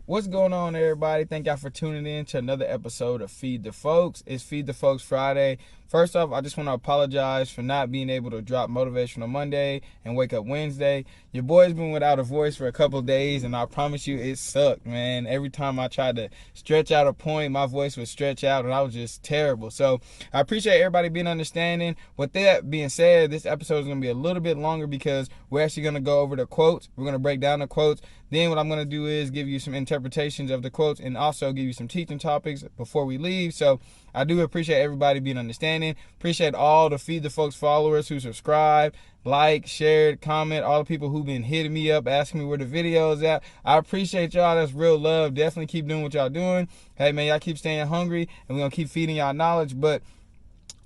What's going on, everybody? Thank y'all for tuning in to another episode of Feed the Folks. It's Feed the Folks Friday. First off, I just want to apologize for not being able to drop Motivational Monday and Wake Up Wednesday. Your boy's been without a voice for a couple of days, and I promise you it sucked, man. Every time I tried to stretch out a point, my voice would stretch out, and I was just terrible. So I appreciate everybody being understanding. With that being said, this episode is going to be a little bit longer because we're actually going to go over the quotes. We're going to break down the quotes. Then what I'm going to do is give you some interpretations of the quotes and also give you some teaching topics before we leave. So I do appreciate everybody being understanding. Appreciate all the Feed the Folks followers who subscribe, like, shared, comment, all the people who've been hitting me up, asking me where the video is at. I appreciate y'all. That's real love. Definitely keep doing what y'all doing. Hey, man, y'all keep staying hungry, and we're going to keep feeding y'all knowledge. But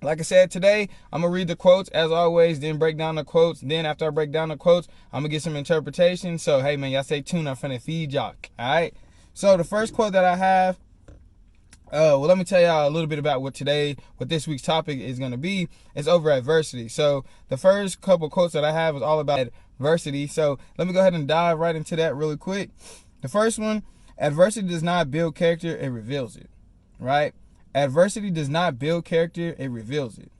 like I said, today, I'm going to read the quotes as always, then break down the quotes. Then after I break down the quotes, I'm going to get some interpretation. So, hey, man, y'all stay tuned. I'm finna feed y'all. All right? So, the first quote that I have, let me tell y'all a little bit about what this week's topic is going to be. It's over adversity. So, the first couple quotes that I have is all about adversity. So, let me go ahead and dive right into that really quick. The first one, adversity does not build character, it reveals it. Right? Adversity does not build character, it reveals it.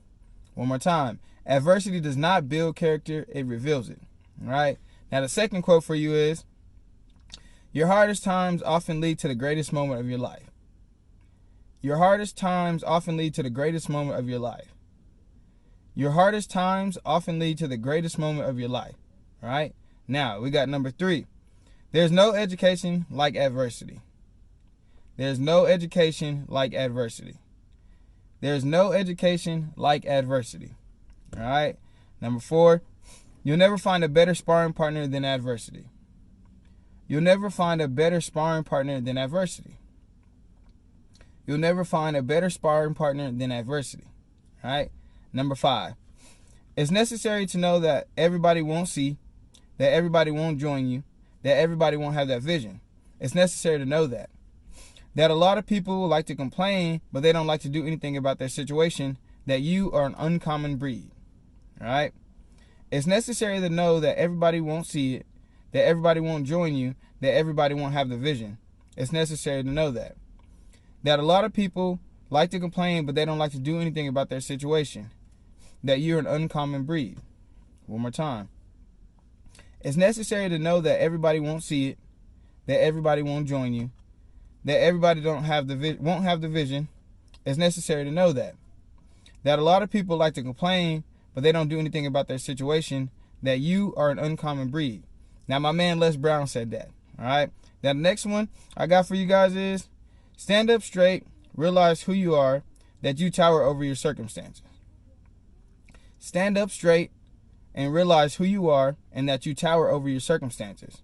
One more time. Adversity does not build character, it reveals it. All right? Now, the second quote for you is, your hardest times often lead to the greatest moment of your life. Your hardest times often lead to the greatest moment of your life. Your hardest times often lead to the greatest moment of your life. All right? Now, we got number 3. There's no education like adversity. There's no education like adversity. There's no education like adversity. All right? Number 4, you'll never find a better sparring partner than adversity. You'll never find a better sparring partner than adversity. You'll never find a better sparring partner than adversity. All right? Number 5, it's necessary to know that everybody won't see, that everybody won't join you, that everybody won't have that vision. It's necessary to know that. That a lot of people like to complain, but they don't like to do anything about their situation, that you are an uncommon breed. All right? It's necessary to know that everybody won't see it, that everybody won't join you, that everybody won't have the vision. It's necessary to know that. That a lot of people like to complain, but they don't like to do anything about their situation, that you're an uncommon breed. One more time. It's necessary to know that everybody won't see it, that everybody won't join you, that everybody won't have the vision. It's necessary to know that. That a lot of people like to complain, but they don't do anything about their situation, that you are an uncommon breed. Now, my man Les Brown said that. All right? Now, the next one I got for you guys is, stand up straight, realize who you are, that you tower over your circumstances. Stand up straight and realize who you are and that you tower over your circumstances.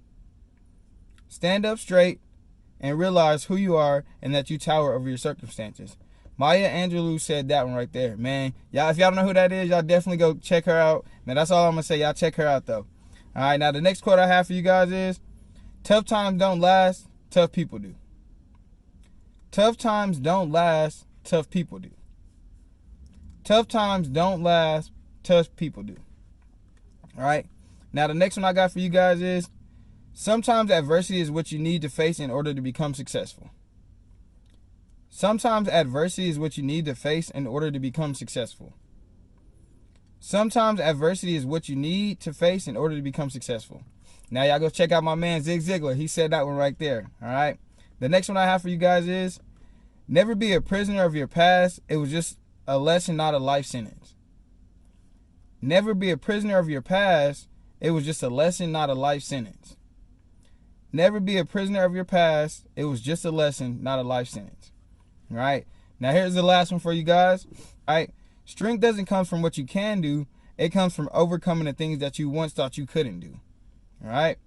Stand up straight and realize who you are and that you tower over your circumstances. Maya Angelou said that one right there. Man, y'all, if y'all don't know who that is, y'all definitely go check her out. Man, that's all I'm going to say. Y'all check her out, though. All right, now the next quote I have for you guys is, tough times don't last, tough people do. Tough times don't last, tough people do. Tough times don't last, tough people do. All right, now the next one I got for you guys is, sometimes adversity is what you need to face in order to become successful. Sometimes adversity is what you need to face in order to become successful. Sometimes adversity is what you need to face in order to become successful. Now y'all go check out my man Zig Ziglar. He said that one right there. All right. The next one I have for you guys is, never be a prisoner of your past. It was just a lesson, not a life sentence. Never be a prisoner of your past. It was just a lesson, not a life sentence. Never be a prisoner of your past. It was just a lesson, not a life sentence. All right. Now here's the last one for you guys. All right. Strength doesn't come from what you can do. It comes from overcoming the things that you once thought you couldn't do. All right.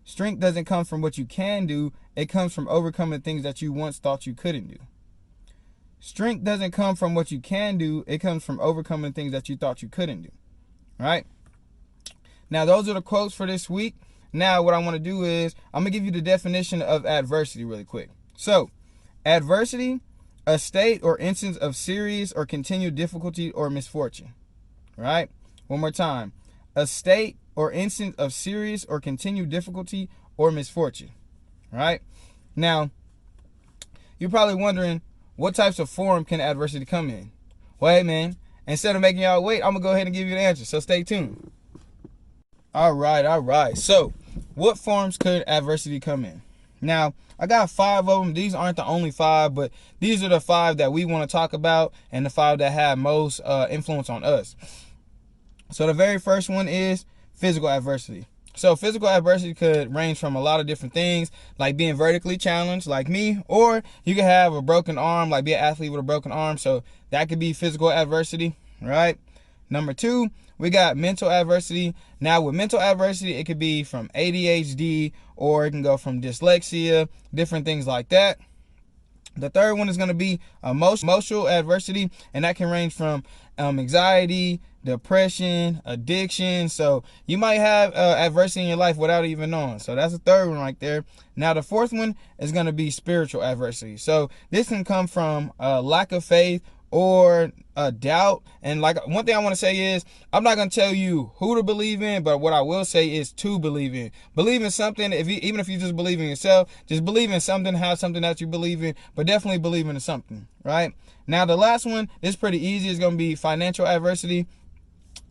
Strength doesn't come from what you can do. It comes from overcoming the things that you once thought you couldn't do. Strength doesn't come from what you can do. It comes from overcoming the things that you thought you couldn't do. All right. Now those are the quotes for this week. Now what I want to do is, I'm going to give you the definition of adversity really quick. So, adversity, a state or instance of serious or continued difficulty or misfortune. Right? One more time. A state or instance of serious or continued difficulty or misfortune. Right? Now, you're probably wondering, what types of form can adversity come in? Well, hey man, instead of making y'all wait, I'm gonna go ahead and give you the answer, so stay tuned. All right. So, what forms could adversity come in? Now, I got 5 of them. These aren't the only 5, but these are the 5 that we want to talk about and the 5 that have most influence on us. So the very first one is physical adversity. So physical adversity could range from a lot of different things, like being vertically challenged, like me, or you could have a broken arm, like be an athlete with a broken arm. So that could be physical adversity, right? Number 2, we got mental adversity. Now with mental adversity, it could be from ADHD, or it can go from dyslexia, different things like that. The third one is going to be emotional adversity, and that can range from anxiety, depression, addiction. So you might have adversity in your life without even knowing. So that's the third one right there. Now the fourth one is going to be spiritual adversity. So this can come from lack of faith or doubt. And like, one thing I want to say is, I'm not going to tell you who to believe in, but what I will say is to believe in. Believe in something. Even if you just believe in yourself, just believe in something, have something that you believe in, but definitely believe in something, right? Now the last one is pretty easy. It's going to be financial adversity.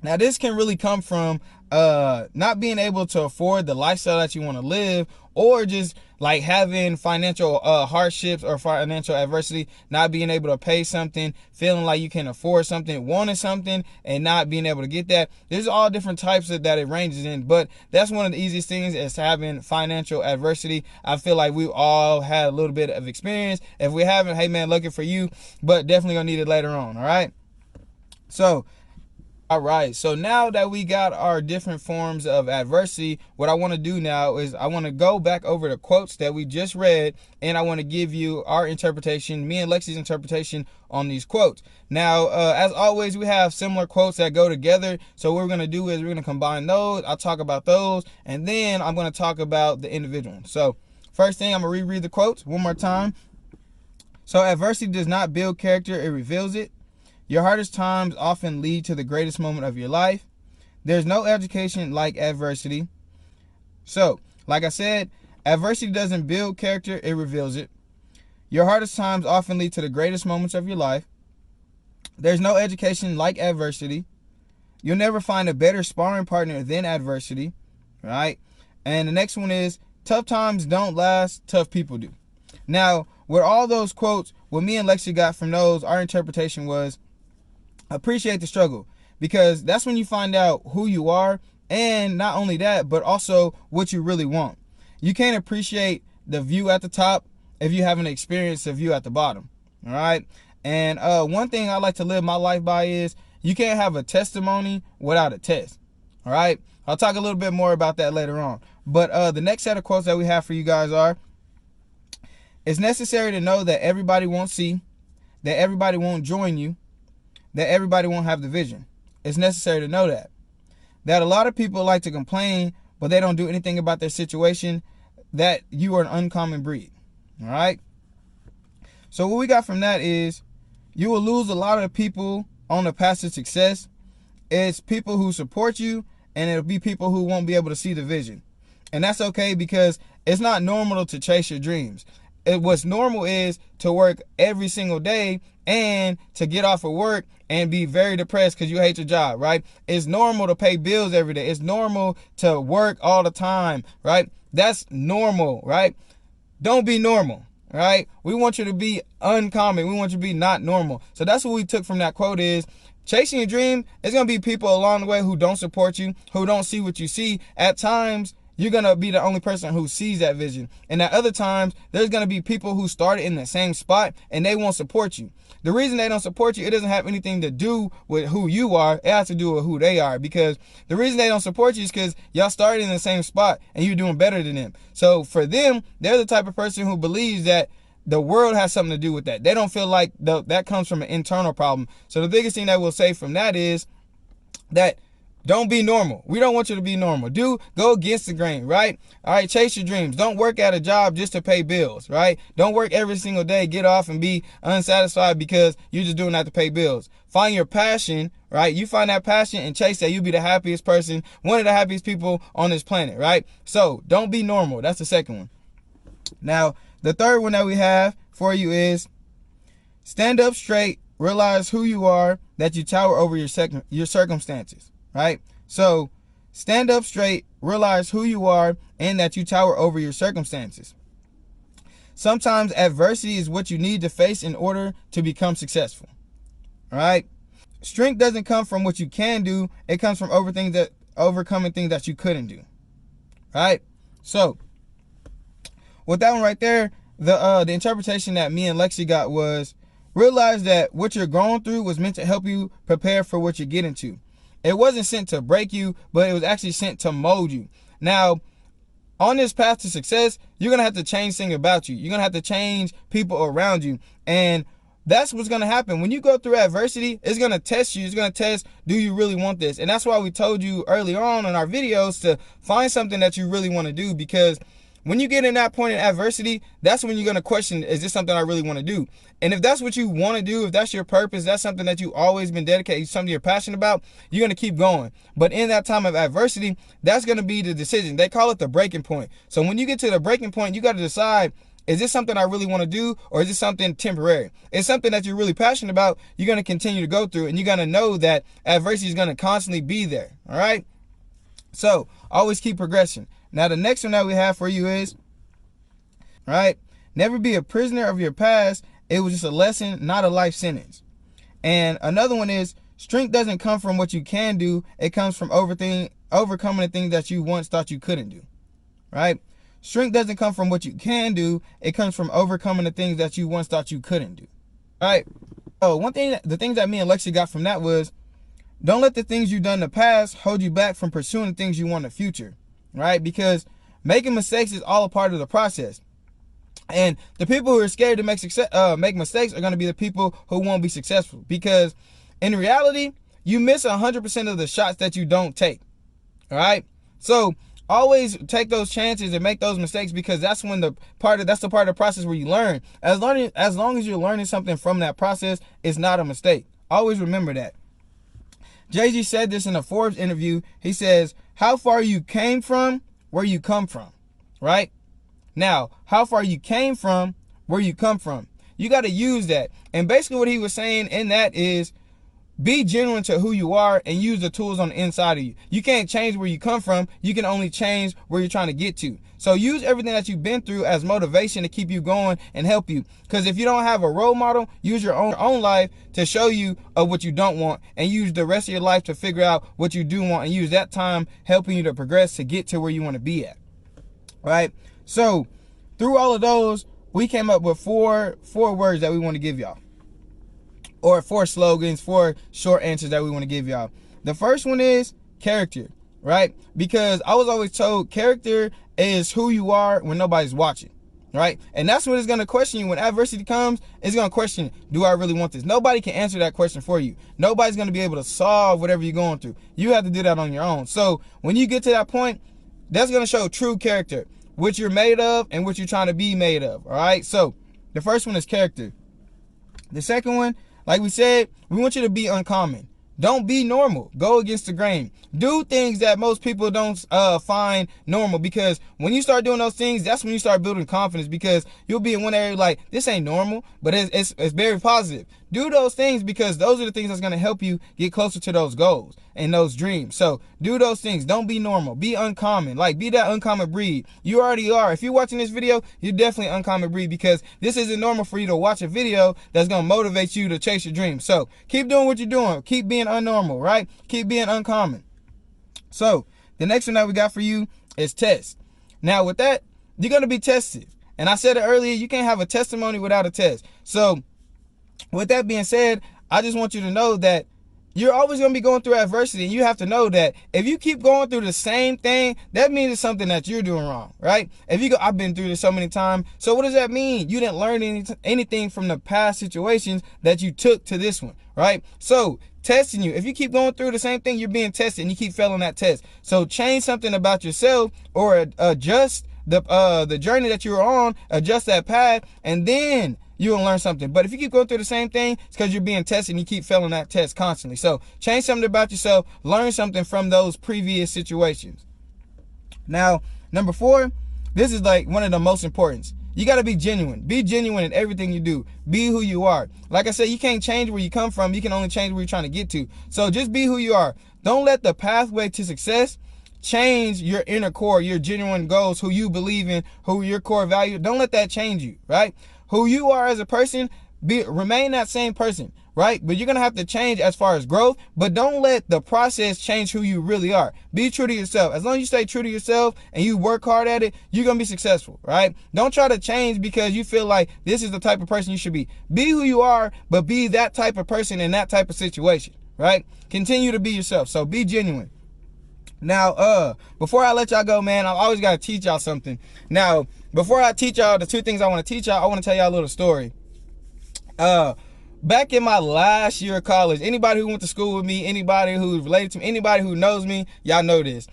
Now this can really come from not being able to afford the lifestyle that you want to live, or just like having financial hardships or financial adversity, not being able to pay something, feeling like you can afford something, wanting something, and not being able to get that. There's all different types that it ranges in, but that's one of the easiest things, is having financial adversity. I feel like we all had a little bit of experience. If we haven't, hey man, looking for you, but definitely gonna need it later on, all right? All right, so now that we got our different forms of adversity, what I want to do now is I want to go back over the quotes that we just read, and I want to give you our interpretation, me and Lexi's interpretation on these quotes. Now, as always, we have similar quotes that go together, so what we're going to do is we're going to combine those. I'll talk about those, and then I'm going to talk about the individual. So, first thing, I'm going to reread the quotes one more time. So, adversity does not build character, it reveals it. Your hardest times often lead to the greatest moment of your life. There's no education like adversity. So, like I said, adversity doesn't build character, it reveals it. Your hardest times often lead to the greatest moments of your life. There's no education like adversity. You'll never find a better sparring partner than adversity, right? And the next one is, tough times don't last, tough people do. Now, with all those quotes, what me and Lexi got from those, our interpretation was, appreciate the struggle, because that's when you find out who you are, and not only that, but also what you really want. You can't appreciate the view at the top if you haven't experienced the view at the bottom, all right? And one thing I like to live my life by is, you can't have a testimony without a test, all right? I'll talk a little bit more about that later on. But the next set of quotes that we have for you guys are, it's necessary to know that everybody won't see, that everybody won't join you, that everybody won't have the vision. It's necessary to know that a lot of people like to complain, but they don't do anything about their situation, that you are an uncommon breed, all right? So what we got from that is, you will lose a lot of people on the path to success. It's people who support you, and it'll be people who won't be able to see the vision. And that's okay, because it's not normal to chase your dreams. What's normal is to work every single day and to get off of work and be very depressed because you hate your job, right? It's normal to pay bills every day. It's normal to work all the time, right? That's normal, right? Don't be normal, right? We want you to be uncommon. We want you to be not normal. So that's what we took from that quote is, chasing your dream, there's going to be people along the way who don't support you, who don't see what you see. At times, you're going to be the only person who sees that vision. And at other times, there's going to be people who started in the same spot and they won't support you. The reason they don't support you, it doesn't have anything to do with who you are. It has to do with who they are. Because the reason they don't support you is because y'all started in the same spot and you're doing better than them. So for them, they're the type of person who believes that the world has something to do with that. They don't feel like that comes from an internal problem. So the biggest thing that we'll say from that is that don't be normal. We don't want you to be normal. Go against the grain, right? All right, chase your dreams. Don't work at a job just to pay bills, right? Don't work every single day, get off and be unsatisfied because you're just doing that to pay bills. Find your passion, right? You find that passion and chase that. You'll be the happiest person, one of the happiest people on this planet, right? So don't be normal. That's the second one. Now, the third one that we have for you is stand up straight, realize who you are, that you tower over your circumstances, right? So stand up straight, realize who you are, and that you tower over your circumstances. Sometimes adversity is what you need to face in order to become successful, all right? Strength doesn't come from what you can do. It comes from overcoming things that you couldn't do, right? So with that one right there, the interpretation that me and Lexi got was, realize that what you're going through was meant to help you prepare for what you're getting to. It wasn't sent to break you, but it was actually sent to mold you. Now, on this path to success, you're going to have to change things about you. You're going to have to change people around you. And that's what's going to happen. When you go through adversity, it's going to test you. It's going to test, do you really want this? And that's why we told you earlier on in our videos to find something that you really want to do, because when you get in that point in adversity, that's when you're going to question, is this something I really want to do? And if that's what you want to do, if that's your purpose, that's something that you've always been dedicated, something you're passionate about, you're going to keep going. But in that time of adversity, that's going to be the decision. They call it the breaking point. So when you get to the breaking point, you got to decide, is this something I really want to do, or is this something temporary? It's something that you're really passionate about, you're going to continue to go through, and you're going to know that adversity is going to constantly be there, all right? So always keep progressing. Now, the next one that we have for you is, right, never be a prisoner of your past. It was just a lesson, not a life sentence. And another one is, strength doesn't come from what you can do. It comes from overcoming the things that you once thought you couldn't do, right? Strength doesn't come from what you can do. It comes from overcoming the things that you once thought you couldn't do, right? Oh, the things that me and Lexi got from that was, don't let the things you've done in the past hold you back from pursuing the things you want in the future, right? Because making mistakes is all a part of the process. And the people who are scared to make mistakes are going to be the people who won't be successful. Because in reality, you miss 100% of the shots that you don't take, all right? So always take those chances and make those mistakes, because that's the part of the process where you learn. As long as you're learning something from that process, it's not a mistake. Always remember that. Jay-Z said this in a Forbes interview. He says, how far you came from, where you come from, right? Now, how far you came from, where you come from. You got to use that. And basically what he was saying in that is, be genuine to who you are and use the tools on the inside of you. You can't change where you come from. You can only change where you're trying to get to. So use everything that you've been through as motivation to keep you going and help you. Because if you don't have a role model, use your own life to show you of what you don't want, and use the rest of your life to figure out what you do want, and use that time helping you to progress to get to where you want to be at, right? So through all of those, we came up with four words that we want to give y'all. Or 4 slogans, 4 short answers that we want to give y'all. The first one is character, right? Because I was always told character is who you are when nobody's watching, right? And that's what it's going to question you. When adversity comes, it's going to question, do I really want this? Nobody can answer that question for you. Nobody's going to be able to solve whatever you're going through. You have to do that on your own. So when you get to that point, that's going to show true character, what you're made of and what you're trying to be made of, all right? So the first one is character. The second one, like we said, we want you to be uncommon. Don't be normal. Go against the grain. Do things that most people don't find normal, because when you start doing those things, that's when you start building confidence, because you'll be in one area like, this ain't normal, but it's very positive. Do those things, because those are the things that's going to help you get closer to those goals and those dreams. So do those things. Don't be normal. Be uncommon. Like, be that uncommon breed. You already are. If you're watching this video, you're definitely an uncommon breed, because this isn't normal for you to watch a video that's going to motivate you to chase your dreams. So keep doing what you're doing. Keep being unnormal, right? Keep being uncommon. So the next one that we got for you is test. Now with that, you're going to be tested. And I said it earlier, you can't have a testimony without a test. So with that being said, I just want you to know that you're always going to be going through adversity, and you have to know that if you keep going through the same thing, that means it's something that you're doing wrong, right? If you go, I've been through this so many times. So what does that mean? You didn't learn anything from the past situations that you took to this one, right? So testing you, if you keep going through the same thing, you're being tested and you keep failing that test. So change something about yourself, or adjust the journey that you're on, adjust that path, and then you'll learn something. But if you keep going through the same thing, it's because you're being tested and you keep failing that test constantly. So change something about yourself, learn something from those previous situations. Now, number 4, this is like one of the most important. You got to be genuine. Be genuine in everything you do. Be who you are. Like I said, you can't change where you come from. You can only change where you're trying to get to. So just be who you are. Don't let the pathway to success change your inner core, your genuine goals, who you believe in, who your core value. Don't let that change you, right? Who you are as a person, remain that same person, right? But you're going to have to change as far as growth, but don't let the process change who you really are. Be true to yourself. As long as you stay true to yourself and you work hard at it, you're going to be successful, right? Don't try to change because you feel like this is the type of person you should be. Be who you are, but be that type of person in that type of situation, right? Continue to be yourself. So be genuine. Now, before I let y'all go, man, I always got to teach y'all something. Now, before I teach y'all the two things I want to teach y'all, I want to tell y'all a little story. Back in my last year of college, anybody who went to school with me, anybody who's related to me, anybody who knows me, y'all know this.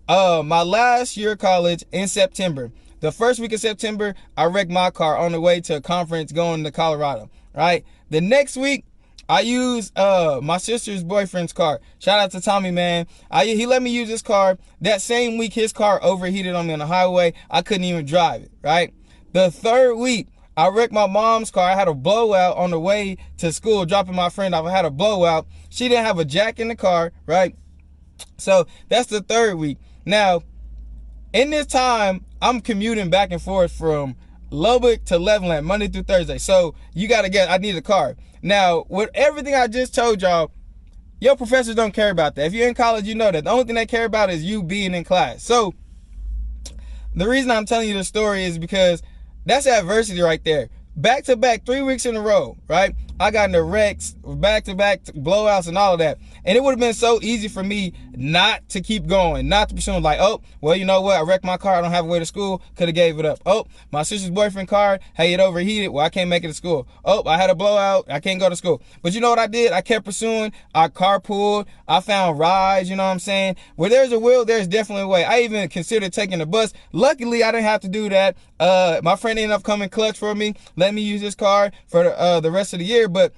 My last year of college in September, the first week of September, I wrecked my car on the way to a conference going to Colorado, right? The next week, I used my sister's boyfriend's car. Shout out to Tommy, man. He let me use his car. That same week, his car overheated on me on the highway. I couldn't even drive it, right? The third week, I wrecked my mom's car. I had a blowout on the way to school, dropping my friend off. I had a blowout. She didn't have a jack in the car, right? So that's the third week. Now, in this time, I'm commuting back and forth from Lubbock to Levelland, Monday through Thursday. So you got to get, I need a car. Now, with everything I just told y'all, your professors don't care about that. If you're in college, you know that. The only thing they care about is you being in class. So the reason I'm telling you this story is because that's adversity right there. Back to back, 3 weeks in a row, right? I got into wrecks, back to back blowouts and all of that. And it would have been so easy for me not to keep going, not to pursue, like, oh, well, you know what? I wrecked my car. I don't have a way to school. Could have gave it up. Oh, my sister's boyfriend car, hey, it overheated. Well, I can't make it to school. Oh, I had a blowout. I can't go to school. But you know what I did? I kept pursuing. I carpooled. I found rides, you know what I'm saying? Where there's a will, there's definitely a way. I even considered taking the bus. Luckily, I didn't have to do that. My friend ended up coming clutch for me, let me use his car for the rest of the year. But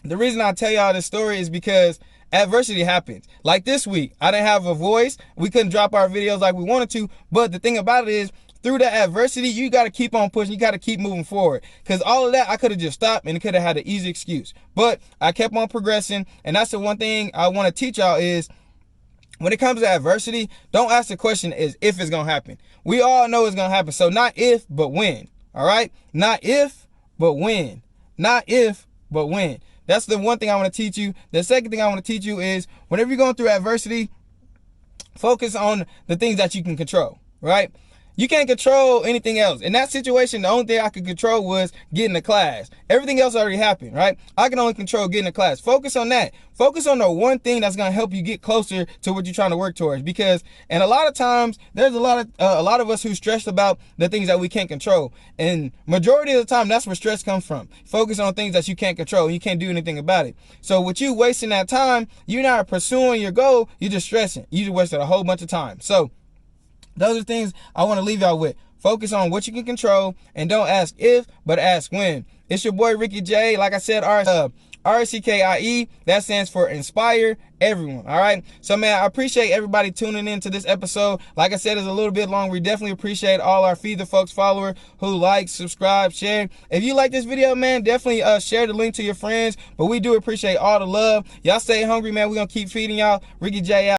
the reason I tell y'all this story is because adversity happens. Like this week, I didn't have a voice. We couldn't drop our videos like we wanted to. But the thing about it is, through that adversity, you got to keep on pushing. You got to keep moving forward. Because all of that, I could have just stopped and it could have had an easy excuse. But I kept on progressing. And that's the one thing I want to teach y'all is, when it comes to adversity, don't ask the question is if it's going to happen. We all know it's going to happen. So not if, but when. All right? Not if, but when. Not if, but when. That's the one thing I want to teach you. The second thing I want to teach you is, whenever you're going through adversity, focus on the things that you can control, right? You can't control anything else. In that situation, the only thing I could control was getting to class. Everything else already happened, right? I can only control getting to class. Focus on that. Focus on the one thing that's going to help you get closer to what you're trying to work towards. Because, and a lot of times, there's a lot of us who stress about the things that we can't control. And majority of the time, that's where stress comes from. Focus on things that you can't control. You can't do anything about it. So with you wasting that time, you're not pursuing your goal. You're just stressing. You just wasted a whole bunch of time. So those are things I want to leave y'all with. Focus on what you can control and don't ask if, but ask when. It's your boy Ricky J. Like I said, RCKIE. That stands for Inspire Everyone. All right. So, man, I appreciate everybody tuning in to this episode. Like I said, it's a little bit long. We definitely appreciate all our Feed the Folks followers who like, subscribe, share. If you like this video, man, definitely share the link to your friends. But we do appreciate all the love. Y'all stay hungry, man. We're going to keep feeding y'all. Ricky J out.